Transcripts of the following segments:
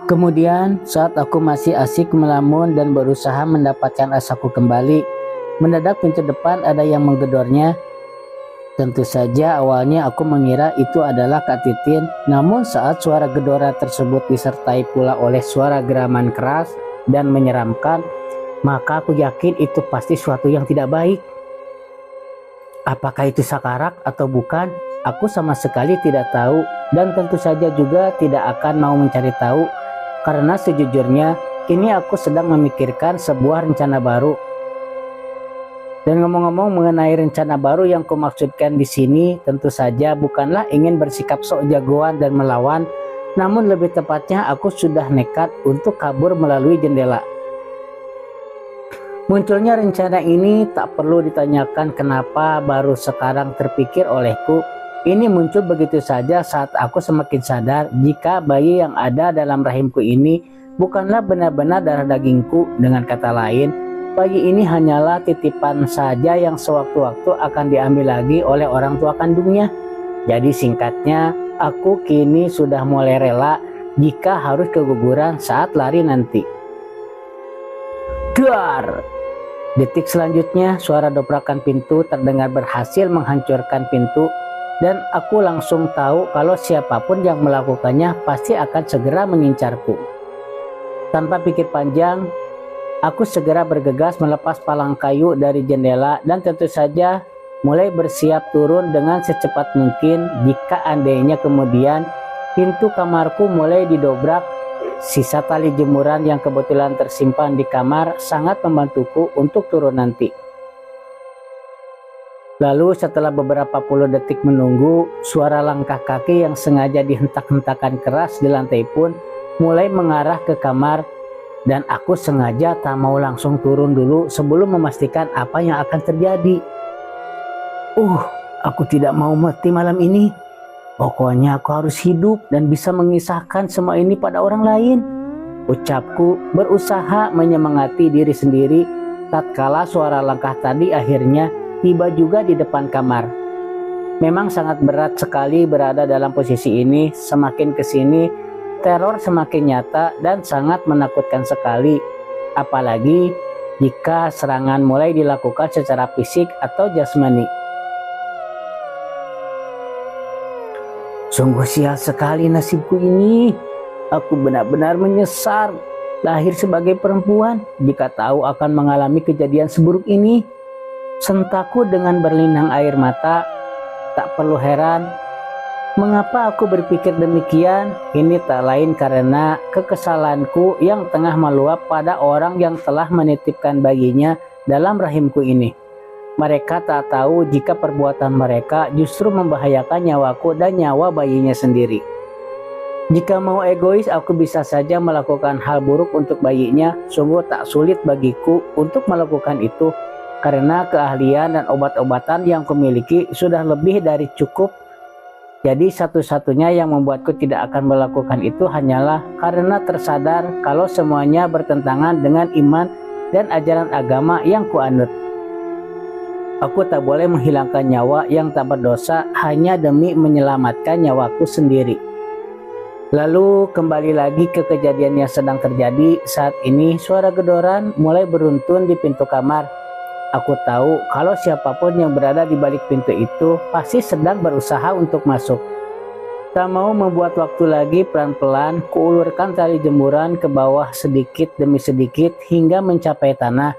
Kemudian saat aku masih asik melamun dan berusaha mendapatkan asaku kembali, mendadak pintu depan ada yang menggedornya. Tentu saja awalnya aku mengira itu adalah Kak Titin, namun saat suara gedora tersebut disertai pula oleh suara geraman keras dan menyeramkan, maka aku yakin itu pasti suatu yang tidak baik. Apakah itu sakarak atau bukan? Aku sama sekali tidak tahu dan tentu saja juga tidak akan mau mencari tahu. Karena sejujurnya, kini aku sedang memikirkan sebuah rencana baru. Dan ngomong-ngomong mengenai rencana baru yang kumaksudkan di sini, tentu saja bukanlah ingin bersikap sok jagoan dan melawan, namun lebih tepatnya aku sudah nekat untuk kabur melalui jendela. Munculnya rencana ini tak perlu ditanyakan kenapa baru sekarang terpikir olehku. Ini muncul begitu saja saat aku semakin sadar jika bayi yang ada dalam rahimku ini bukanlah benar-benar darah dagingku. Dengan kata lain, bayi ini hanyalah titipan saja yang sewaktu-waktu akan diambil lagi oleh orang tua kandungnya. Jadi singkatnya, aku kini sudah mulai rela jika harus keguguran saat lari nanti. Dar! Detik selanjutnya, suara dobrakan pintu terdengar berhasil menghancurkan pintu. Dan aku langsung tahu kalau siapapun yang melakukannya pasti akan segera mengincarku. Tanpa pikir panjang, aku segera bergegas melepas palang kayu dari jendela dan tentu saja mulai bersiap turun dengan secepat mungkin jika andainya kemudian pintu kamarku mulai didobrak. Sisa tali jemuran yang kebetulan tersimpan di kamar sangat membantuku untuk turun nanti. Lalu setelah beberapa puluh detik menunggu, suara langkah kaki yang sengaja dihentak-hentakan keras di lantai pun mulai mengarah ke kamar, dan aku sengaja tak mau langsung turun dulu sebelum memastikan apa yang akan terjadi. Aku tidak mau mati malam ini. Pokoknya aku harus hidup dan bisa mengisahkan semua ini pada orang lain. Ucapku berusaha menyemangati diri sendiri tatkala suara langkah tadi akhirnya tiba juga di depan kamar. Memang sangat berat sekali berada dalam posisi ini. Semakin kesini, teror semakin nyata dan sangat menakutkan sekali. Apalagi jika serangan mulai dilakukan secara fisik atau jasmani. Sungguh sial sekali nasibku ini. Aku benar-benar menyesal lahir sebagai perempuan jika tahu akan mengalami kejadian seburuk ini. Sentakku dengan berlinang air mata. Tak perlu heran mengapa aku berpikir demikian. Ini tak lain karena kekesalanku yang tengah meluap pada orang yang telah menitipkan bayinya dalam rahimku ini. Mereka tak tahu jika perbuatan mereka justru membahayakan nyawaku dan nyawa bayinya sendiri. Jika mau egois, aku bisa saja melakukan hal buruk untuk bayinya. Sungguh tak sulit bagiku untuk melakukan itu, karena keahlian dan obat-obatan yang kumiliki sudah lebih dari cukup. Jadi satu-satunya yang membuatku tidak akan melakukan itu hanyalah karena tersadar kalau semuanya bertentangan dengan iman dan ajaran agama yang kuanut. Aku tak boleh menghilangkan nyawa yang tak berdosa hanya demi menyelamatkan nyawaku sendiri. Lalu kembali lagi ke kejadian yang sedang terjadi. Saat ini suara gedoran mulai beruntun di pintu kamar. Aku tahu kalau siapapun yang berada di balik pintu itu pasti sedang berusaha untuk masuk. Tak mau membuat waktu lagi, pelan-pelan kuulurkan tali jemuran ke bawah sedikit demi sedikit hingga mencapai tanah.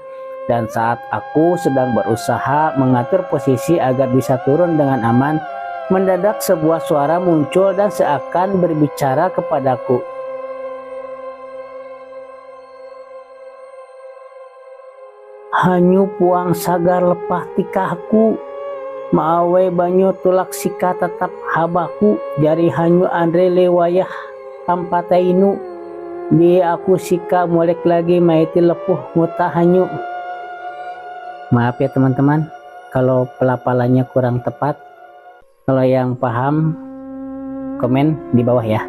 Dan saat aku sedang berusaha mengatur posisi agar bisa turun dengan aman, mendadak sebuah suara muncul dan seakan berbicara kepadaku. Hanyu puang sagar lepah tikahku, maawe banyu tulak sika tetap habaku, jari hanyu andre lewayah tampatainu, di aku sika molek lagi maiti lepuh muta hanyu. Maaf ya teman-teman kalau pelafalannya kurang tepat. Kalau yang paham komen di bawah ya.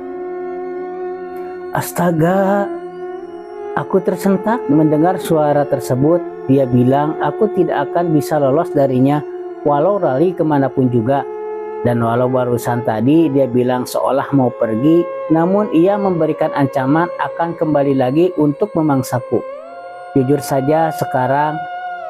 Astaga, aku tersentak mendengar suara tersebut. Dia bilang aku tidak akan bisa lolos darinya walau rali kemanapun juga. Dan walau barusan tadi dia bilang seolah mau pergi, namun ia memberikan ancaman akan kembali lagi untuk memangsaku. Jujur saja sekarang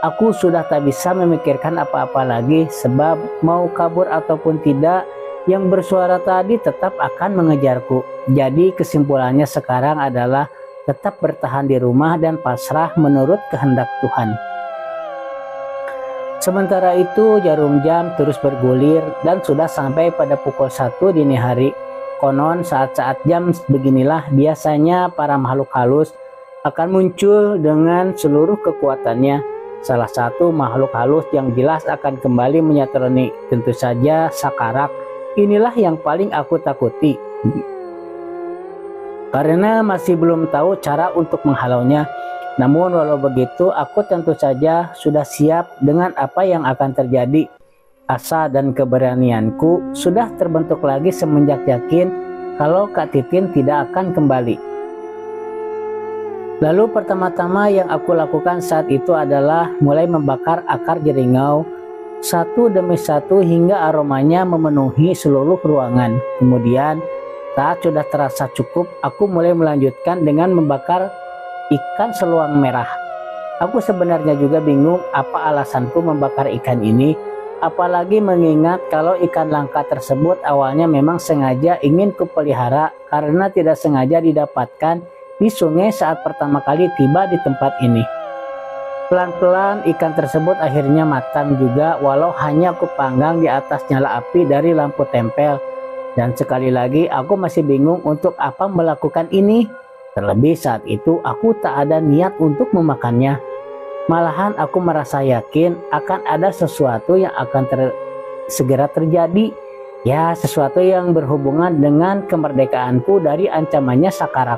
aku sudah tak bisa memikirkan apa-apa lagi, sebab mau kabur ataupun tidak, yang bersuara tadi tetap akan mengejarku. Jadi kesimpulannya sekarang adalah tetap bertahan di rumah dan pasrah menurut kehendak Tuhan. Sementara itu jarum jam terus bergulir dan sudah sampai pada pukul 1 dini hari. Konon saat-saat jam beginilah biasanya para makhluk halus akan muncul dengan seluruh kekuatannya. Salah satu makhluk halus yang jelas akan kembali menyatroni tentu saja Sakarak. Inilah yang paling aku takuti. Karena masih belum tahu cara untuk menghalaunya. Namun walau begitu aku tentu saja sudah siap dengan apa yang akan terjadi. Asa dan keberanianku sudah terbentuk lagi semenjak yakin kalau Kak Titin tidak akan kembali. Lalu pertama-tama yang aku lakukan saat itu adalah mulai membakar akar jeringau satu demi satu hingga aromanya memenuhi seluruh ruangan. Kemudian saat sudah terasa cukup, aku mulai melanjutkan dengan membakar ikan seluang merah. Aku sebenarnya juga bingung apa alasanku membakar ikan ini, apalagi mengingat kalau ikan langka tersebut awalnya memang sengaja ingin kupelihara karena tidak sengaja didapatkan di sungai saat pertama kali tiba di tempat ini. Pelan-pelan ikan tersebut akhirnya matang juga, walau hanya kupanggang di atas nyala api dari lampu tempel. Dan sekali lagi aku masih bingung untuk apa melakukan ini. Terlebih saat itu aku tak ada niat untuk memakannya. Malahan aku merasa yakin akan ada sesuatu yang akan segera terjadi. Ya, sesuatu yang berhubungan dengan kemerdekaanku dari ancamannya Sakarak.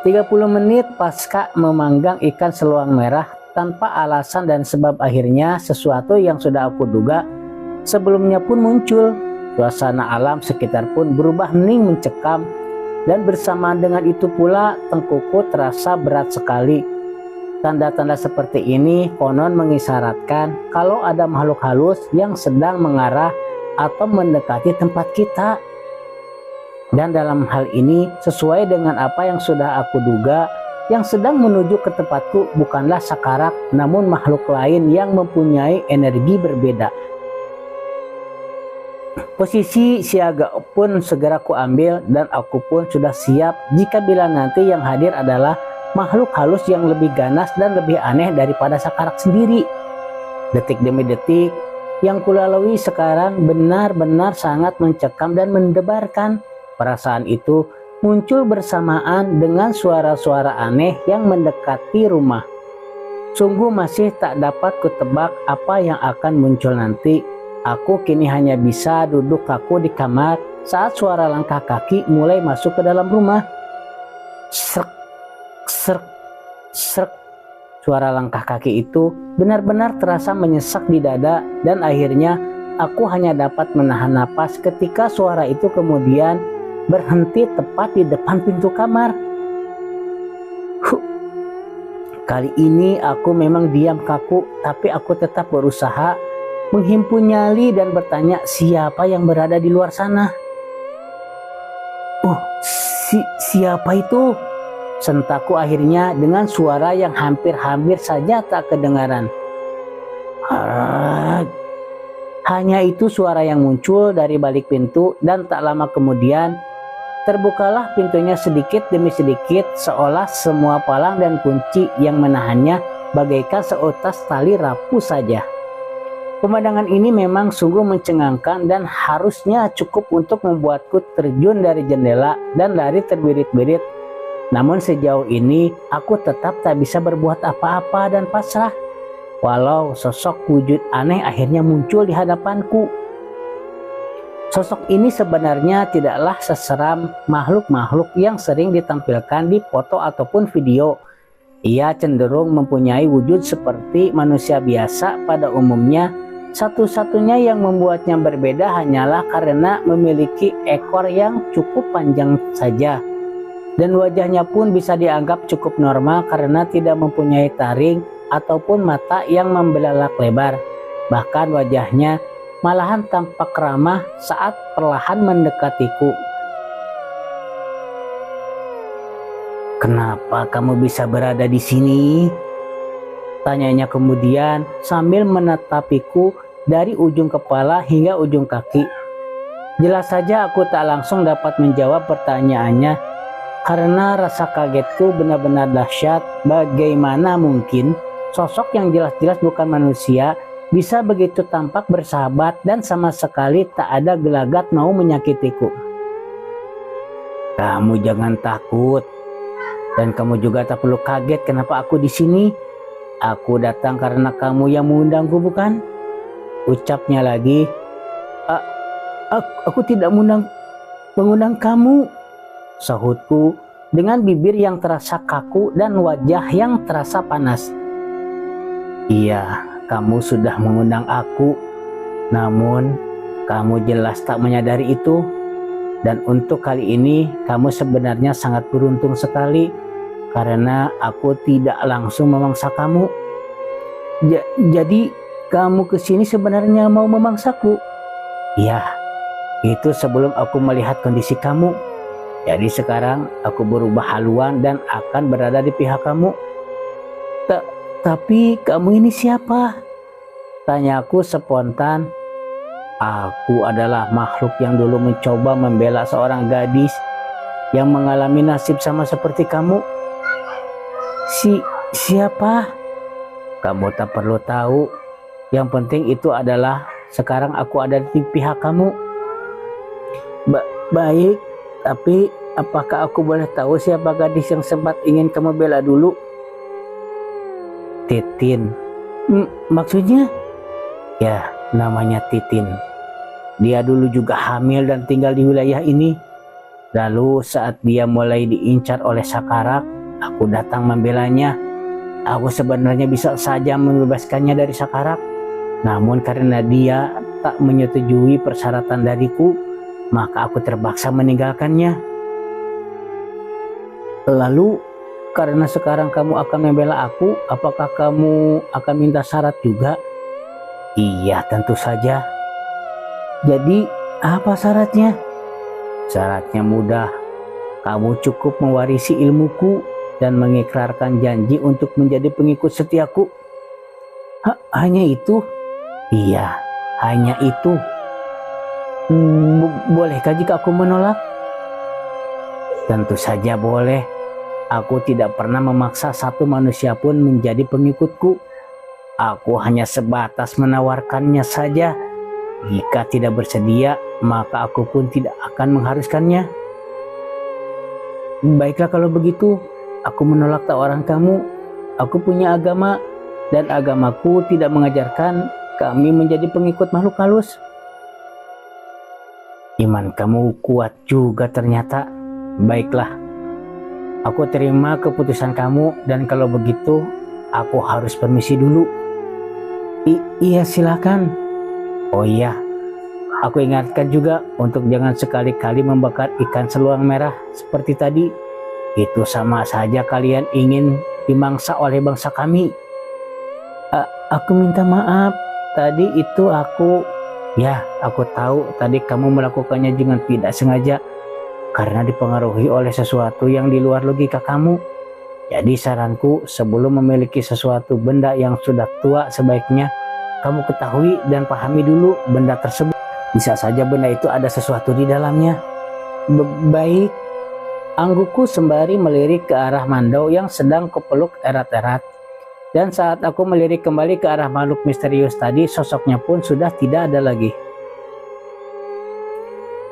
30 menit pasca memanggang ikan seluang merah tanpa alasan dan sebab, akhirnya sesuatu yang sudah aku duga sebelumnya pun muncul. Suasana alam sekitar pun berubah hening mencekam. Dan bersamaan dengan itu pula tengkukku terasa berat sekali. Tanda-tanda seperti ini konon mengisyaratkan kalau ada makhluk halus yang sedang mengarah atau mendekati tempat kita. Dan dalam hal ini sesuai dengan apa yang sudah aku duga, yang sedang menuju ke tempatku bukanlah Sakarak, namun makhluk lain yang mempunyai energi berbeda. Posisi siaga pun segera kuambil dan aku pun sudah siap jika bila nanti yang hadir adalah makhluk halus yang lebih ganas dan lebih aneh daripada Sakarak sendiri. Detik demi detik yang kulalui sekarang benar-benar sangat mencekam dan mendebarkan. Perasaan itu muncul bersamaan dengan suara-suara aneh yang mendekati rumah. Sungguh masih tak dapat kutebak apa yang akan muncul nanti. Aku kini hanya bisa duduk kaku di kamar saat suara langkah kaki mulai masuk ke dalam rumah. Srek, srek, srek. Suara langkah kaki itu benar-benar terasa menyesak di dada dan akhirnya aku hanya dapat menahan napas ketika suara itu kemudian berhenti tepat di depan pintu kamar. Kali ini aku memang diam kaku, tapi aku tetap berusaha menghimpun nyali dan bertanya siapa yang berada di luar sana. Siapa itu? Sentakku akhirnya dengan suara yang hampir-hampir saja tak kedengaran. Hanya itu suara yang muncul dari balik pintu dan tak lama kemudian terbukalah pintunya sedikit demi sedikit, seolah semua palang dan kunci yang menahannya bagaikan seutas tali rapuh saja. Pemandangan ini memang sungguh mencengangkan dan harusnya cukup untuk membuatku terjun dari jendela dan lari terbirit-birit. Namun sejauh ini aku tetap tak bisa berbuat apa-apa dan pasrah. Walau sosok wujud aneh akhirnya muncul di hadapanku. Sosok ini sebenarnya tidaklah seseram makhluk-makhluk yang sering ditampilkan di foto ataupun video. Ia cenderung mempunyai wujud seperti manusia biasa pada umumnya. Satu-satunya yang membuatnya berbeda hanyalah karena memiliki ekor yang cukup panjang saja. Dan wajahnya pun bisa dianggap cukup normal karena tidak mempunyai taring ataupun mata yang membelalak lebar. Bahkan wajahnya malahan tampak ramah saat perlahan mendekatiku. "Kenapa kamu bisa berada di sini?" tanyanya kemudian sambil menatapiku dari ujung kepala hingga ujung kaki. Jelas saja aku tak langsung dapat menjawab pertanyaannya karena rasa kagetku benar-benar dahsyat. Bagaimana mungkin sosok yang jelas-jelas bukan manusia bisa begitu tampak bersahabat dan sama sekali tak ada gelagat mau menyakitiku. "Kamu jangan takut, dan kamu juga tak perlu kaget kenapa aku di sini. Aku datang karena kamu yang mengundangku, bukan?" ucapnya lagi. Aku tidak mengundang kamu," sahutku dengan bibir yang terasa kaku dan wajah yang terasa panas. "Iya, kamu sudah mengundang aku, namun kamu jelas tak menyadari itu. Dan untuk kali ini kamu sebenarnya sangat beruntung sekali karena aku tidak langsung memangsa kamu." Jadi kamu kesini sebenarnya mau memangsaku?" "Ya, itu sebelum aku melihat kondisi kamu. Jadi sekarang aku berubah haluan dan akan berada di pihak kamu." Tapi kamu ini siapa?" tanyaku spontan. "Aku adalah makhluk yang dulu mencoba membela seorang gadis yang mengalami nasib sama seperti kamu." Siapa?" "Kamu tak perlu tahu. Yang penting itu adalah sekarang aku ada di pihak kamu." Baik, tapi apakah aku boleh tahu siapa gadis yang sempat ingin kamu bela dulu?" "Titin." Maksudnya?" "Ya, namanya Titin. Dia dulu juga hamil dan tinggal di wilayah ini. Lalu saat dia mulai diincar oleh Sakarak, aku datang membelanya. Aku sebenarnya bisa saja membebaskannya dari Sakarak, namun karena dia tak menyetujui persyaratan dariku, maka aku terpaksa meninggalkannya." "Lalu karena sekarang kamu akan membela aku, apakah kamu akan minta syarat juga?" "Iya, tentu saja." "Jadi apa syaratnya?" "Syaratnya mudah. Kamu cukup mewarisi ilmuku dan mengikrarkan janji untuk menjadi pengikut setiaku." Hanya itu?" "Iya, hanya itu." Bolehkah jika aku menolak?" "Tentu saja boleh. Aku tidak pernah memaksa satu manusia pun menjadi pengikutku. Aku hanya sebatas menawarkannya saja. Jika tidak bersedia, maka aku pun tidak akan mengharuskannya." "Baiklah kalau begitu, aku menolak tawaran kamu. Aku punya agama, dan agamaku tidak mengajarkan kami menjadi pengikut makhluk halus." "Iman kamu kuat juga ternyata. Baiklah, aku terima keputusan kamu, dan kalau begitu aku harus permisi dulu." Iya, silakan." "Oh iya, aku ingatkan juga untuk jangan sekali-kali membakar ikan seluang merah seperti tadi. Itu sama saja kalian ingin dimangsa oleh bangsa kami." Aku minta maaf. Tadi itu aku..." "Ya, aku tahu tadi kamu melakukannya dengan tidak sengaja karena dipengaruhi oleh sesuatu yang di luar logika kamu. Jadi saranku, sebelum memiliki sesuatu benda yang sudah tua, sebaiknya kamu ketahui dan pahami dulu benda tersebut. Bisa saja benda itu ada sesuatu di dalamnya." Baik," angguku sembari melirik ke arah Mandau yang sedang kupeluk erat-erat. Dan saat aku melirik kembali ke arah makhluk misterius tadi, sosoknya pun sudah tidak ada lagi.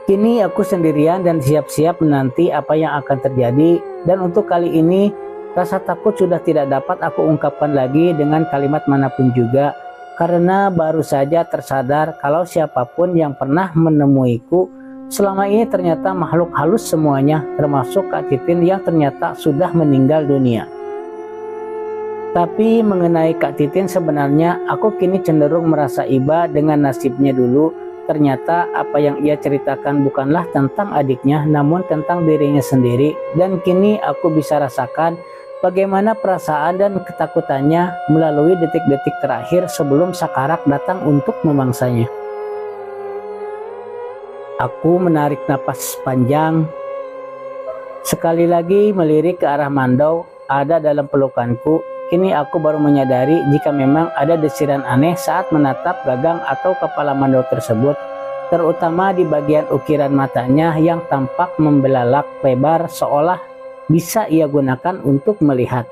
Kini aku sendirian dan siap-siap menanti apa yang akan terjadi. Dan untuk kali ini, rasa takut sudah tidak dapat aku ungkapkan lagi dengan kalimat manapun juga, karena baru saja tersadar kalau siapapun yang pernah menemuiku selama ini ternyata makhluk halus semuanya, termasuk Kak Titin yang ternyata sudah meninggal dunia. Tapi mengenai Kak Titin, sebenarnya aku kini cenderung merasa iba dengan nasibnya dulu. Ternyata apa yang ia ceritakan bukanlah tentang adiknya, namun tentang dirinya sendiri. Dan kini aku bisa rasakan bagaimana perasaan dan ketakutannya melalui detik-detik terakhir sebelum Sakarak datang untuk memangsanya. Aku menarik napas panjang, sekali lagi melirik ke arah Mandau ada dalam pelukanku. Kini aku baru menyadari jika memang ada desiran aneh saat menatap gagang atau kepala Mandau tersebut, terutama di bagian ukiran matanya yang tampak membelalak lebar seolah bisa ia gunakan untuk melihat.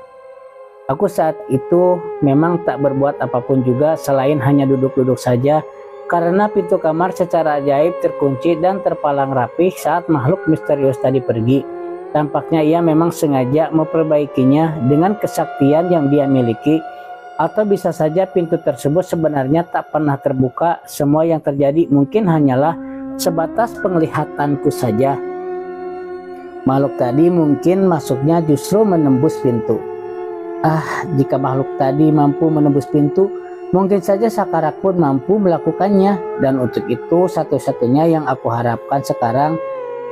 Aku saat itu memang tak berbuat apapun juga selain hanya duduk-duduk saja, karena pintu kamar secara ajaib terkunci dan terpalang rapih saat makhluk misterius tadi pergi. Tampaknya ia memang sengaja memperbaikinya dengan kesaktian yang dia miliki, atau bisa saja pintu tersebut sebenarnya tak pernah terbuka. Semua yang terjadi mungkin hanyalah sebatas penglihatanku saja. Makhluk tadi mungkin masuknya justru menembus pintu. Jika makhluk tadi mampu menembus pintu, mungkin saja Sakarak pun mampu melakukannya. Dan untuk itu satu-satunya yang aku harapkan sekarang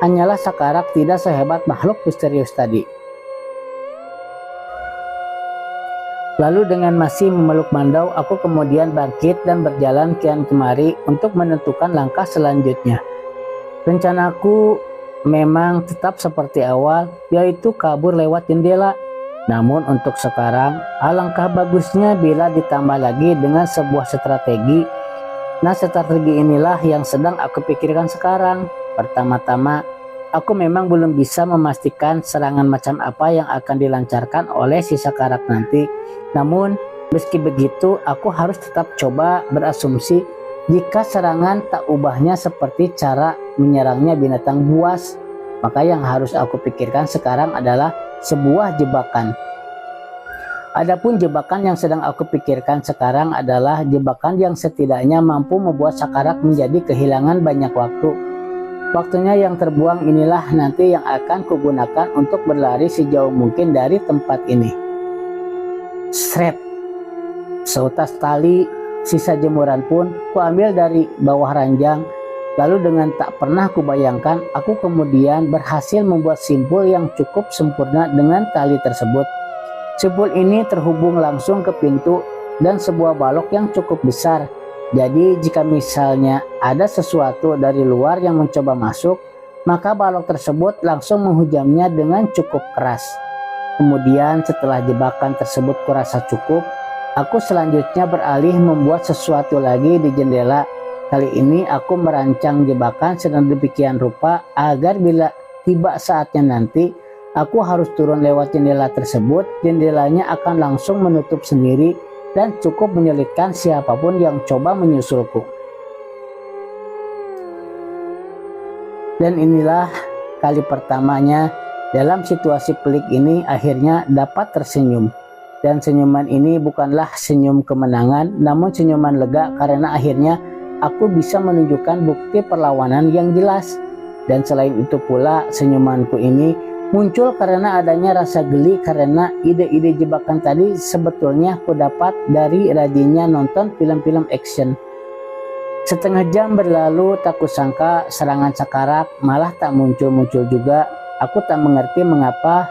hanyalah Sakarak tidak sehebat makhluk misterius tadi. Lalu dengan masih memeluk Mandau, aku kemudian bangkit dan berjalan kian kemari untuk menentukan langkah selanjutnya. Rencanaku memang tetap seperti awal, yaitu kabur lewat jendela. Namun untuk sekarang, alangkah bagusnya bila ditambah lagi dengan sebuah strategi. Nah, strategi inilah yang sedang aku pikirkan sekarang. Pertama-tama, aku memang belum bisa memastikan serangan macam apa yang akan dilancarkan oleh si Sakarak nanti. Namun, meski begitu, aku harus tetap coba berasumsi jika serangan tak ubahnya seperti cara menyerangnya binatang buas. Maka yang harus aku pikirkan sekarang adalah sebuah jebakan. Adapun jebakan yang sedang aku pikirkan sekarang adalah jebakan yang setidaknya mampu membuat Sakarak menjadi kehilangan banyak waktu. Waktunya yang terbuang inilah nanti yang akan kugunakan untuk berlari sejauh mungkin dari tempat ini. Sret, seutas tali sisa jemuran pun kuambil dari bawah ranjang. Lalu dengan tak pernah kubayangkan, aku kemudian berhasil membuat simpul yang cukup sempurna dengan tali tersebut. Simpul ini terhubung langsung ke pintu dan sebuah balok yang cukup besar. Jadi jika misalnya ada sesuatu dari luar yang mencoba masuk, maka balok tersebut langsung menghujamnya dengan cukup keras. Kemudian setelah jebakan tersebut kurasa cukup, aku selanjutnya beralih membuat sesuatu lagi di jendela. Kali ini aku merancang jebakan sedemikian rupa agar bila tiba saatnya nanti aku harus turun lewat jendela tersebut, jendelanya akan langsung menutup sendiri dan cukup menyulitkan siapapun yang coba menyusulku. Dan inilah kali pertamanya dalam situasi pelik ini akhirnya dapat tersenyum. Dan senyuman ini bukanlah senyum kemenangan, namun senyuman lega karena akhirnya aku bisa menunjukkan bukti perlawanan yang jelas. Dan selain itu pula, senyumanku ini muncul karena adanya rasa geli karena ide-ide jebakan tadi sebetulnya aku dapat dari rajinnya nonton film-film action. Setengah jam berlalu, tak kusangka serangan Sakarak malah tak muncul-muncul juga. Aku tak mengerti mengapa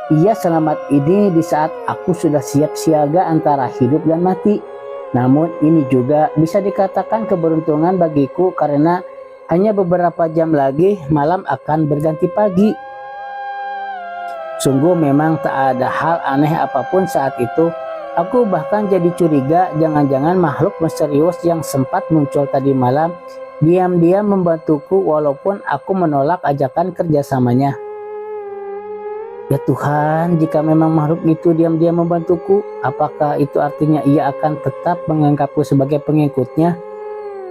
ia selamat ini di saat aku sudah siap siaga antara hidup dan mati. Namun ini juga bisa dikatakan keberuntungan bagiku karena hanya beberapa jam lagi malam akan berganti pagi. Sungguh memang tak ada hal aneh apapun saat itu. Aku bahkan jadi curiga jangan-jangan makhluk misterius yang sempat muncul tadi malam diam-diam membantuku walaupun aku menolak ajakan kerjasamanya. Ya Tuhan, jika memang makhluk itu diam-diam membantuku, apakah itu artinya ia akan tetap menganggapku sebagai pengikutnya?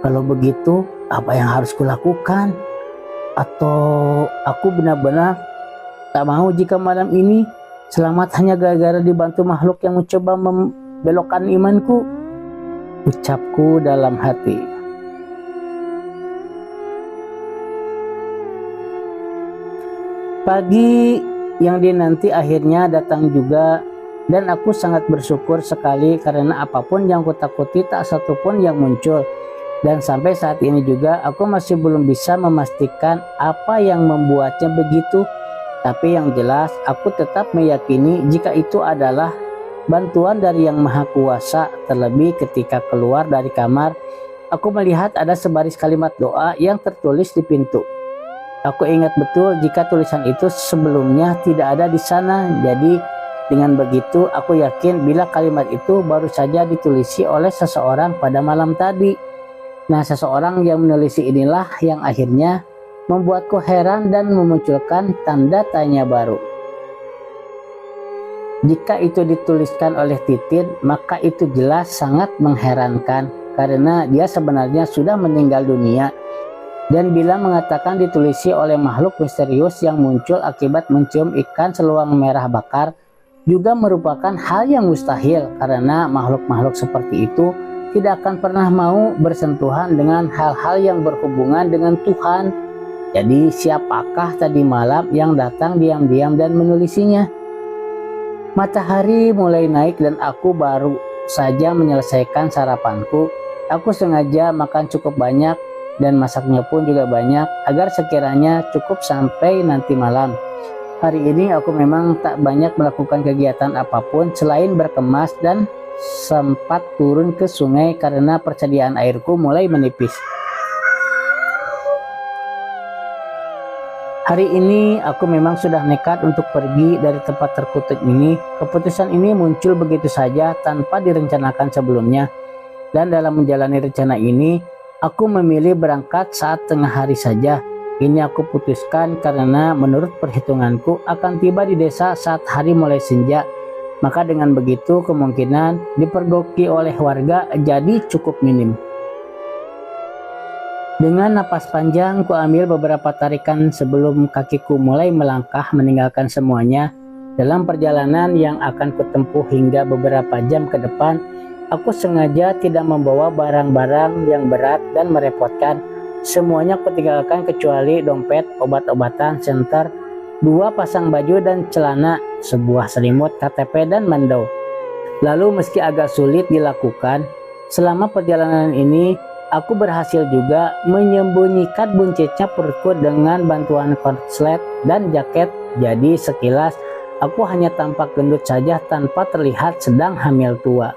Kalau begitu, apa yang harus kulakukan? Atau aku benar-benar tak mau jika malam ini selamat hanya gara-gara dibantu makhluk yang mencoba membelokkan imanku? Ucapku dalam hati. Pagi yang dinanti akhirnya datang juga, dan aku sangat bersyukur sekali karena apapun yang kutakuti tak satupun yang muncul. Dan sampai saat ini juga aku masih belum bisa memastikan apa yang membuatnya begitu. Tapi yang jelas aku tetap meyakini jika itu adalah bantuan dari Yang Maha Kuasa. Terlebih ketika keluar dari kamar, aku melihat ada sebaris kalimat doa yang tertulis di pintu. Aku ingat betul jika tulisan itu sebelumnya tidak ada di sana. Jadi dengan begitu aku yakin bila kalimat itu baru saja ditulisi oleh seseorang pada malam tadi. Nah, seseorang yang menulis inilah yang akhirnya membuatku heran dan memunculkan tanda tanya baru. Jika itu dituliskan oleh Titin, maka itu jelas sangat mengherankan karena dia sebenarnya sudah meninggal dunia. Dan bila mengatakan ditulisi oleh makhluk misterius yang muncul akibat mencium ikan seluang merah bakar, juga merupakan hal yang mustahil karena makhluk-makhluk seperti itu tidak akan pernah mau bersentuhan dengan hal-hal yang berhubungan dengan Tuhan. Jadi siapakah tadi malam yang datang diam-diam dan menulisinya? Matahari mulai naik dan aku baru saja menyelesaikan sarapanku. Aku sengaja makan cukup banyak dan masaknya pun juga banyak agar sekiranya cukup sampai nanti malam. Hari ini aku memang tak banyak melakukan kegiatan apapun selain berkemas dan sempat turun ke sungai karena persediaan airku mulai menipis. Hari ini aku memang sudah nekat untuk pergi dari tempat terkutuk ini. Keputusan ini muncul begitu saja tanpa direncanakan sebelumnya. Dan dalam menjalani rencana ini, aku memilih berangkat saat tengah hari saja. Ini aku putuskan karena menurut perhitunganku akan tiba di desa saat hari mulai senja. Maka dengan begitu kemungkinan dipergoki oleh warga jadi cukup minim. Dengan napas panjang, ku ambil beberapa tarikan sebelum kakiku mulai melangkah meninggalkan semuanya. Dalam perjalanan yang akan kutempuh hingga beberapa jam ke depan, aku sengaja tidak membawa barang-barang yang berat dan merepotkan. Semuanya kutinggalkan kecuali dompet, obat-obatan, senter, 2 pasang baju dan celana, sebuah selimut, KTP, dan mandau. Lalu meski agak sulit dilakukan, selama perjalanan ini, aku berhasil juga menyembunyikan buncitnya perutku dengan bantuan korslet dan jaket. Jadi sekilas aku hanya tampak gendut saja tanpa terlihat sedang hamil tua.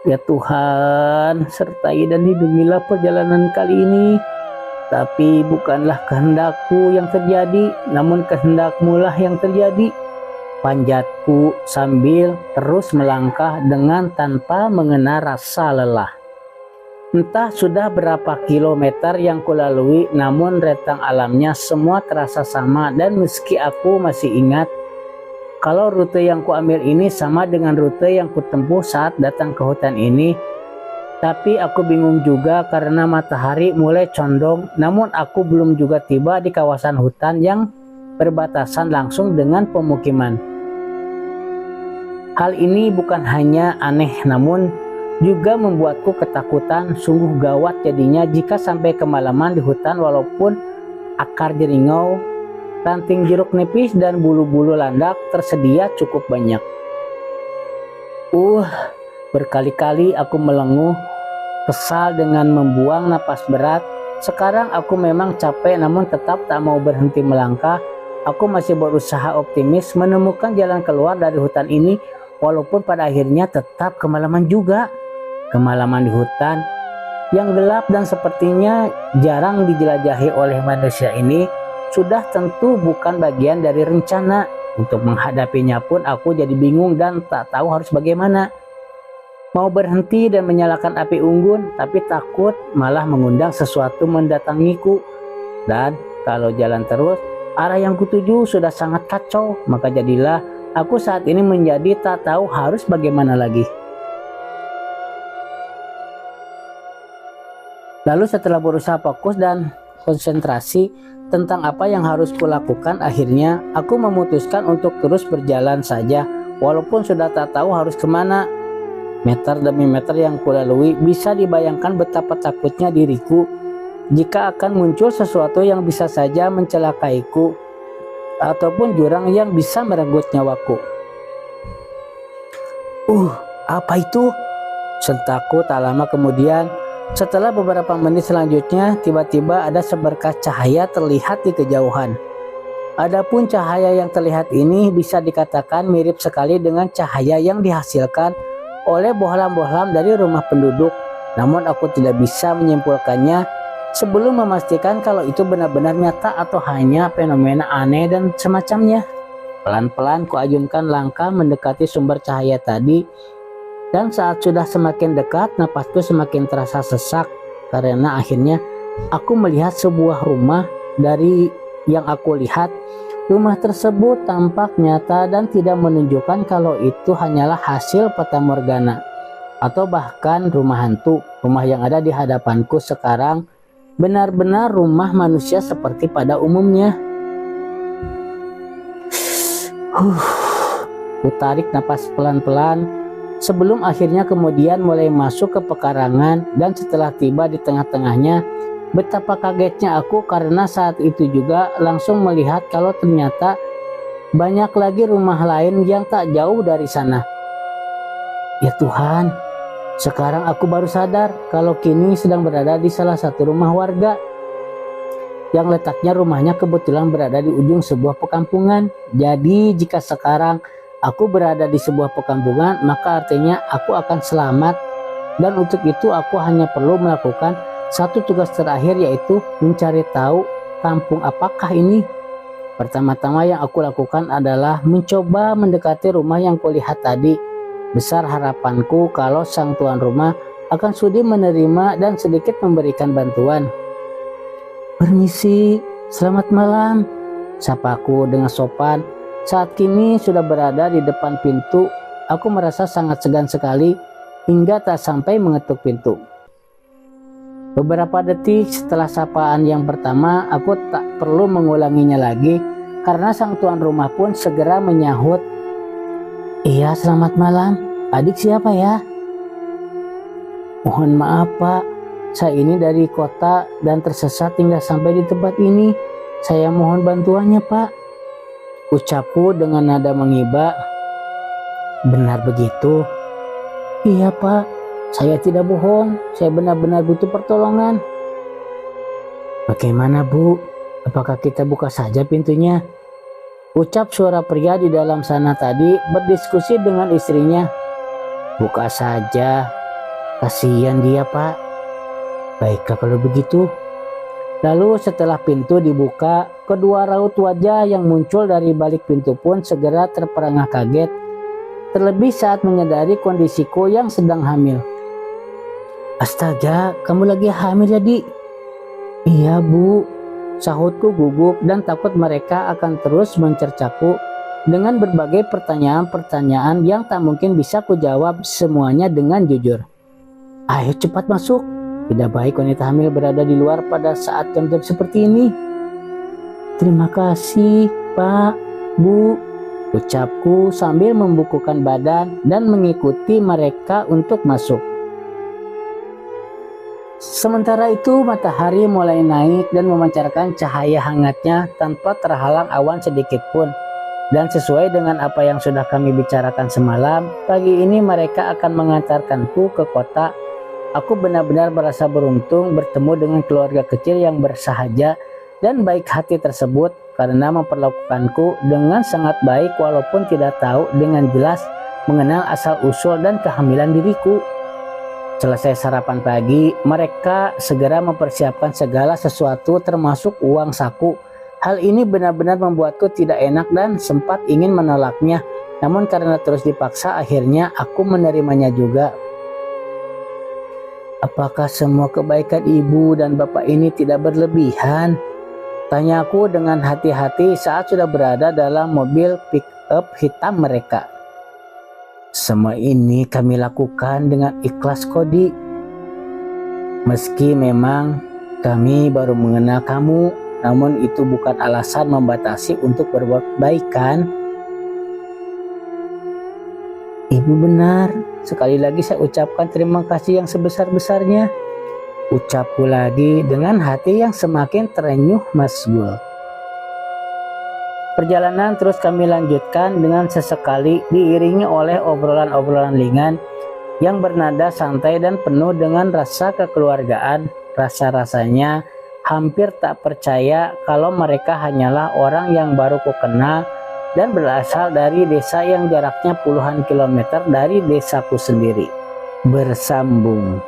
Ya Tuhan, sertai dan lindungilah perjalanan kali ini. Tapi bukanlah kehendakku yang terjadi, namun kehendak-Mu lah yang terjadi. Panjatku sambil terus melangkah dengan tanpa mengena rasa lelah. Entah sudah berapa kilometer yang kulalui, namun rentang alamnya semua terasa sama. Dan meski aku masih ingat kalau rute yang kuambil ini sama dengan rute yang kutempuh saat datang ke hutan ini, tapi aku bingung juga karena matahari mulai condong. Namun aku belum juga tiba di kawasan hutan yang berbatasan langsung dengan pemukiman. Hal ini bukan hanya aneh, namun juga membuatku ketakutan. Sungguh gawat jadinya jika sampai kemalaman di hutan walaupun akar jeringau, ranting jeruk nipis, dan bulu-bulu landak tersedia cukup banyak. Berkali-kali aku melenguh, kesal dengan membuang napas berat. Sekarang aku memang capek namun tetap tak mau berhenti melangkah. Aku masih berusaha optimis menemukan jalan keluar dari hutan ini walaupun pada akhirnya tetap kemalaman juga. Kemalaman di hutan yang gelap dan sepertinya jarang dijelajahi oleh manusia ini sudah tentu bukan bagian dari rencana. Untuk menghadapinya pun aku jadi bingung dan tak tahu harus bagaimana. Mau berhenti dan menyalakan api unggun, tapi takut malah mengundang sesuatu mendatangiku. Dan kalau jalan terus, arah yang kutuju sudah sangat kacau, maka jadilah aku saat ini menjadi tak tahu harus bagaimana lagi. Lalu setelah berusaha fokus dan konsentrasi tentang apa yang harus kulakukan, akhirnya aku memutuskan untuk terus berjalan saja walaupun sudah tak tahu harus kemana. Meter demi meter yang kulalui, bisa dibayangkan betapa takutnya diriku jika akan muncul sesuatu yang bisa saja mencelakaiku ataupun jurang yang bisa merenggut nyawaku. Apa itu? Sentakku tak lama kemudian. Setelah beberapa menit selanjutnya, tiba-tiba ada seberkas cahaya terlihat di kejauhan. Adapun cahaya yang terlihat ini bisa dikatakan mirip sekali dengan cahaya yang dihasilkan oleh bohlam-bohlam dari rumah penduduk. Namun aku tidak bisa menyimpulkannya sebelum memastikan kalau itu benar-benar nyata atau hanya fenomena aneh dan semacamnya. Pelan-pelan kuayunkan langkah mendekati sumber cahaya tadi, dan saat sudah semakin dekat, napasku semakin terasa sesak karena akhirnya aku melihat sebuah rumah. Dari yang aku lihat, rumah tersebut tampak nyata dan tidak menunjukkan kalau itu hanyalah hasil fata morgana atau bahkan rumah hantu. Rumah yang ada di hadapanku sekarang benar-benar rumah manusia seperti pada umumnya. Ku tarik napas pelan-pelan sebelum akhirnya kemudian mulai masuk ke pekarangan, dan setelah tiba di tengah-tengahnya, betapa kagetnya aku karena saat itu juga langsung melihat kalau ternyata banyak lagi rumah lain yang tak jauh dari sana. Ya Tuhan, sekarang aku baru sadar kalau kini sedang berada di salah satu rumah warga yang letaknya rumahnya kebetulan berada di ujung sebuah perkampungan. Jadi jika sekarang aku berada di sebuah perkampungan, maka artinya aku akan selamat, dan untuk itu aku hanya perlu melakukan satu tugas terakhir, yaitu mencari tahu kampung apakah ini. Pertama-tama yang aku lakukan adalah mencoba mendekati rumah yang kulihat tadi. Besar harapanku kalau sang tuan rumah akan sudi menerima dan sedikit memberikan bantuan. "Permisi, selamat malam," sapaku dengan sopan. Saat kini sudah berada di depan pintu, aku merasa sangat segan sekali hingga tak sampai mengetuk pintu. Beberapa detik setelah sapaan yang pertama, aku tak perlu mengulanginya lagi karena sang tuan rumah pun segera menyahut. "Iya, selamat malam. Adik siapa ya?" "Mohon maaf Pak, saya ini dari kota dan tersesat hingga sampai di tempat ini. Saya mohon bantuannya Pak," ucapku dengan nada mengiba. "Benar begitu?" "Iya Pak, saya tidak bohong, saya benar-benar butuh pertolongan." "Bagaimana Bu? Apakah kita buka saja pintunya?" ucap suara pria di dalam sana tadi berdiskusi dengan istrinya. "Buka saja, kasihan dia Pak." "Baiklah kalau begitu." Lalu setelah pintu dibuka, kedua raut wajah yang muncul dari balik pintu pun segera terperangah kaget, terlebih saat menyadari kondisiku yang sedang hamil. "Astaga, kamu lagi hamil ya, Dik?" "Iya Bu," sahutku gugup dan takut mereka akan terus mencercaku dengan berbagai pertanyaan-pertanyaan yang tak mungkin bisa kujawab semuanya dengan jujur. "Ayo cepat masuk. Tidak baik wanita hamil berada di luar pada saat jam-jam seperti ini." "Terima kasih Pak, Bu," ucapku sambil membukukan badan dan mengikuti mereka untuk masuk. Sementara itu matahari mulai naik dan memancarkan cahaya hangatnya tanpa terhalang awan sedikit pun. Dan sesuai dengan apa yang sudah kami bicarakan semalam, pagi ini mereka akan mengantarkanku ke kota. Aku benar-benar merasa beruntung bertemu dengan keluarga kecil yang bersahaja dan baik hati tersebut karena memperlakukanku dengan sangat baik walaupun tidak tahu dengan jelas mengenal asal-usul dan kehamilan diriku. Selesai sarapan pagi, mereka segera mempersiapkan segala sesuatu termasuk uang saku. Hal ini benar-benar membuatku tidak enak dan sempat ingin menolaknya. Namun karena terus dipaksa, akhirnya aku menerimanya juga. "Apakah semua kebaikan ibu dan bapak ini tidak berlebihan?" tanyaku dengan hati-hati saat sudah berada dalam mobil pick-up hitam mereka. "Semua ini kami lakukan dengan ikhlas Kodi. Meski memang kami baru mengenal kamu, namun itu bukan alasan membatasi untuk berbuat baik kan?" "Ibu benar. Sekali lagi saya ucapkan terima kasih yang sebesar-besarnya," ucapku lagi dengan hati yang semakin terenyuh masgul. Perjalanan terus kami lanjutkan dengan sesekali diiringi oleh obrolan-obrolan ringan yang bernada santai dan penuh dengan rasa kekeluargaan. Rasa-rasanya hampir tak percaya kalau mereka hanyalah orang yang baru kukenal dan berasal dari desa yang jaraknya puluhan kilometer dari desaku sendiri. Bersambung.